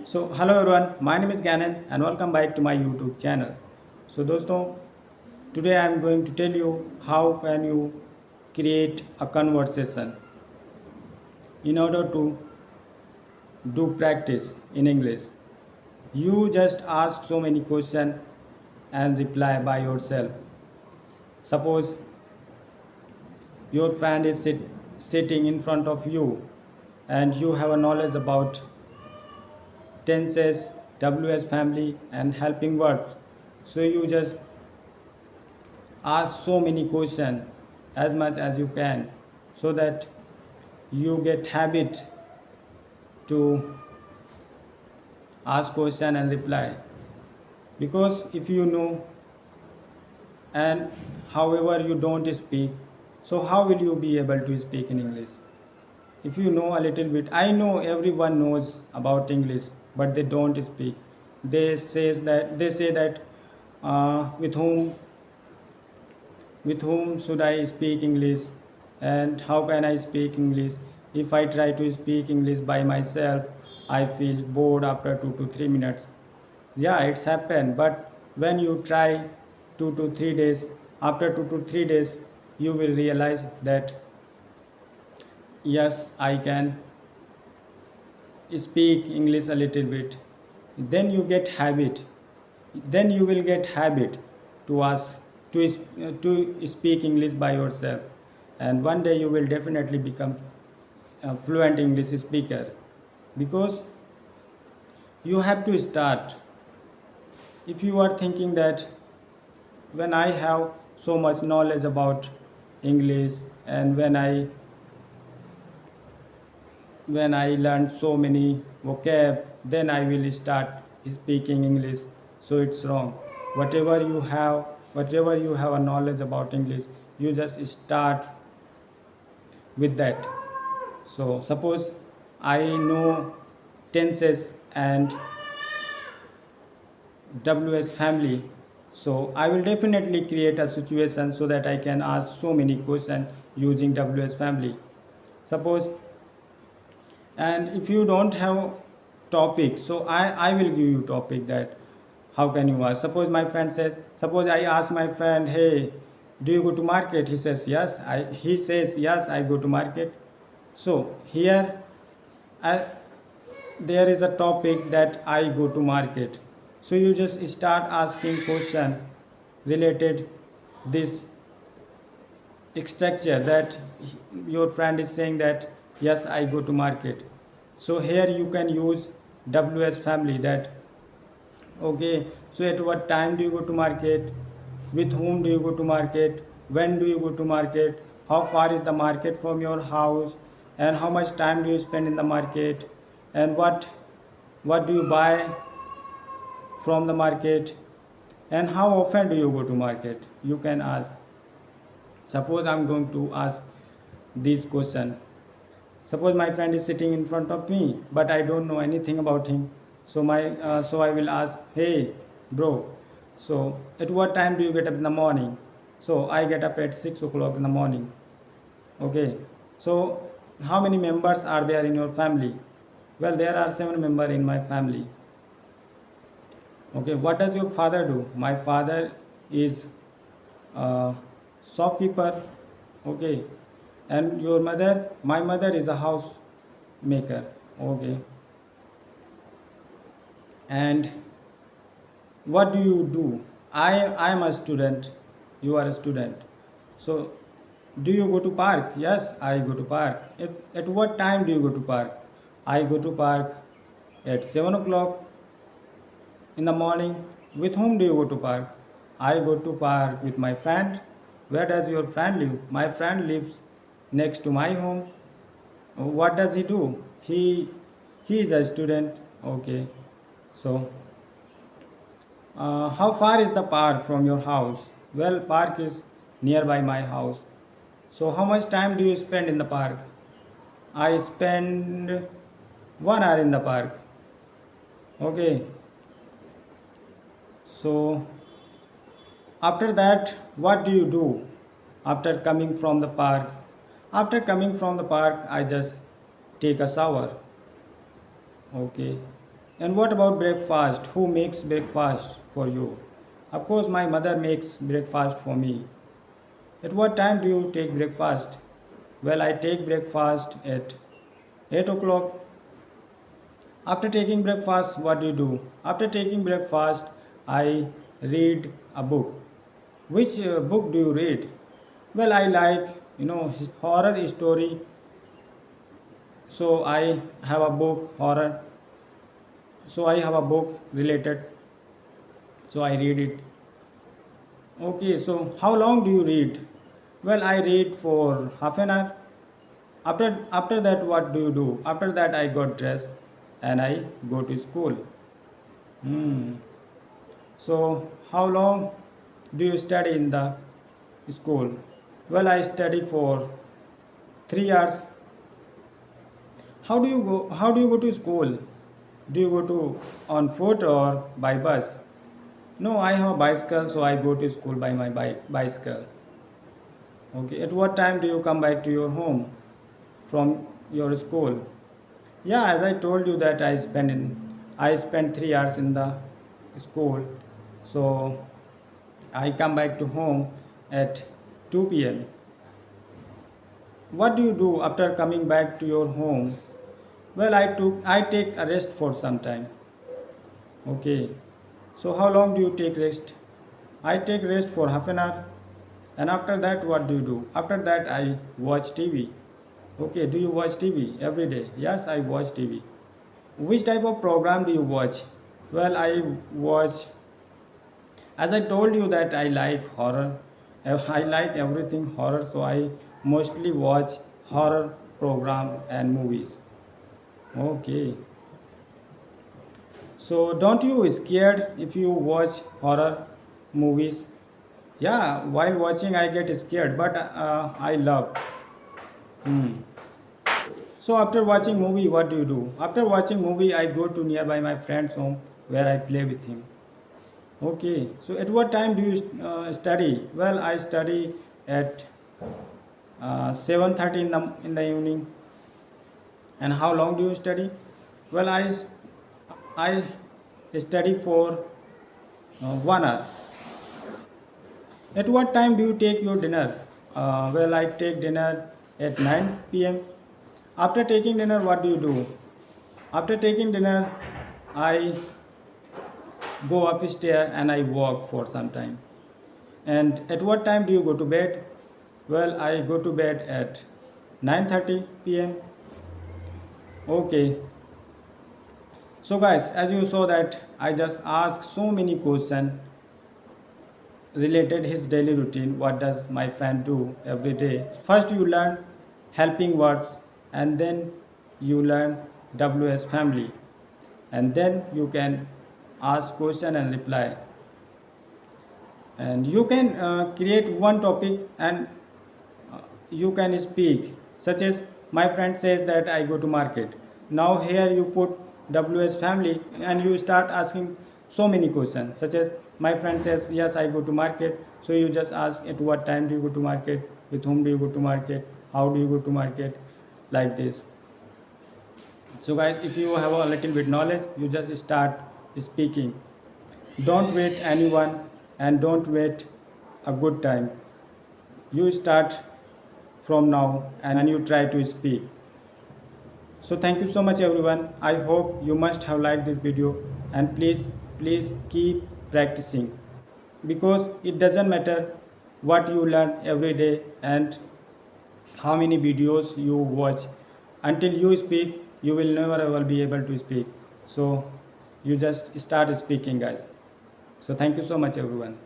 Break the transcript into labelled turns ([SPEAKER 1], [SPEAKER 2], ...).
[SPEAKER 1] So hello everyone, my name is Ganan and welcome back to my YouTube channel. So दोस्तों, today I am going to tell you how can you create a conversation in order to do practice in English. You just ask so many questions and reply by yourself. Suppose your friend is sitting in front of you and you have a knowledge about tenses, WS family and helping verbs. So you just ask so many questions as much as you can so that you get habit to ask question and reply, because if you know and however you don't speak, so how will you be able to speak in English? If you know a little bit, I know everyone knows about English but they don't speak. They say that with whom should I speak English and how can I speak English? If I try to speak English by myself, I feel bored after 2 to 3 minutes. Yeah, it's happened, but when you try 2 to 3 days, after 2 to 3 days, you will realize that yes, I can speak English a little bit. Then you get habit. Then you will get habit to ask to speak English by yourself, and one day you will definitely become a fluent English speaker, because you have to start. If you are thinking that when I have so much knowledge about English and when I learned so many vocab, then I will start speaking English. So it's wrong. Whatever you have a knowledge about English, you just start with that. So suppose I know tenses and WS family. So I will definitely create a situation so that I can ask so many questions using WS family. Suppose, and if you don't have topic, so I will give you topic that how can you ask. Suppose I ask my friend, hey, do you go to market? He says yes, I go to market. So here I, there is a topic that I go to market. So you just start asking question related this structure that your friend is saying that yes, I go to market. So here you can use WS family, that okay, so at what time do you go to market, with whom do you go to market, when do you go to market, how far is the market from your house, and how much time do you spend in the market, and what do you buy from the market, and how often do you go to market, you can ask. Suppose I'm going to ask this question. Suppose my friend is sitting in front of me but I don't know anything about him. So I will ask, hey bro, so at what time do you get up in the morning? So I get up at 6 o'clock in the morning. Okay, so how many members are there in your family? Well, there are 7 members in my family. Okay, what does your father do? My father is a shopkeeper. Okay, and your mother? My mother is a housemaker. Okay, and what do you do? I am a student. You are a student. So do you go to park? Yes, I go to park. At what time do you go to park? I go to park at 7 o'clock in the morning. With whom do you go to park? I go to park with my friend. Where does your friend live? My friend lives next to my home. What does he do? He is a student. Okay, so how far is the park from your house? Well, park is nearby my house. So how much time do you spend in the park? I spend 1 hour in the park. Okay, so after that, what do you do after coming from the park? After coming from the park, I just take a shower. Okay, And what about breakfast? Who makes breakfast for you? Of course, my mother makes breakfast for me. At what time do you take breakfast? Well, I take breakfast at 8 o'clock. After taking breakfast, what do you do? After taking breakfast, I read a book. Which book do you read? Well, I like, horror story. So I have a book horror. So I have a book related. So I read it. Okay, so how long do you read? Well, I read for half an hour. After that, what do you do? After that, I got dressed and I go to school. Hmm. So how long do you study in the school? Well, I study for 3 hours. How do you go to school? Do you go to on foot or by bus? No, I have a bicycle, so I go to school by my bicycle. Okay. At what time do you come back to your home from your school? Yeah, as I told you that I spend 3 hours in the school, so I come back to home at 2 p.m. What do you do after coming back to your home? Well, I take a rest for some time. Okay. So how long do you take rest? I take rest for half an hour. And after that, what do you do? After that, I watch TV. Okay, do you watch TV every day? Yes, I watch TV. Which type of program do you watch? Well, I watch, as I told you that I like horror. I like everything horror, so I mostly watch horror program and movies. Okay. So don't you scared if you watch horror movies? Yeah, while watching I get scared, but I love. Hmm. So after watching movie, what do you do? After watching movie, I go to nearby my friend's home where I play with him. Okay. So at what time do you study? Well, I study at 7:30 in the evening. And how long do you study? Well, I study for 1 hour. At what time do you take your dinner? Well, I take dinner at 9 p.m. After taking dinner, what do you do? After taking dinner, I go upstairs and I walk for some time. And at what time do you go to bed? Well, I go to bed at 9:30 p.m. Okay. So guys, as you saw that I just asked so many questions related his daily routine. What does my friend do every day? First you learn helping verbs, and then you learn ws family, and then you can ask question and reply, and you can create one topic, and you can speak, such as my friend says that I go to market. Now here you put ws family and you start asking so many questions, such as my friend says yes I go to market, so you just ask at what time do you go to market, with whom do you go to market, how do you go to market, like this. So guys, if you have a little bit knowledge, you just start speaking. Don't wait anyone, and don't wait a good time. You start from now and you try to speak. So thank you so much everyone. I hope you must have liked this video, and please keep practicing, because it doesn't matter what you learn every day and how many videos you watch. Until you speak, you will never ever be able to speak. So you just start speaking guys. So thank you so much everyone.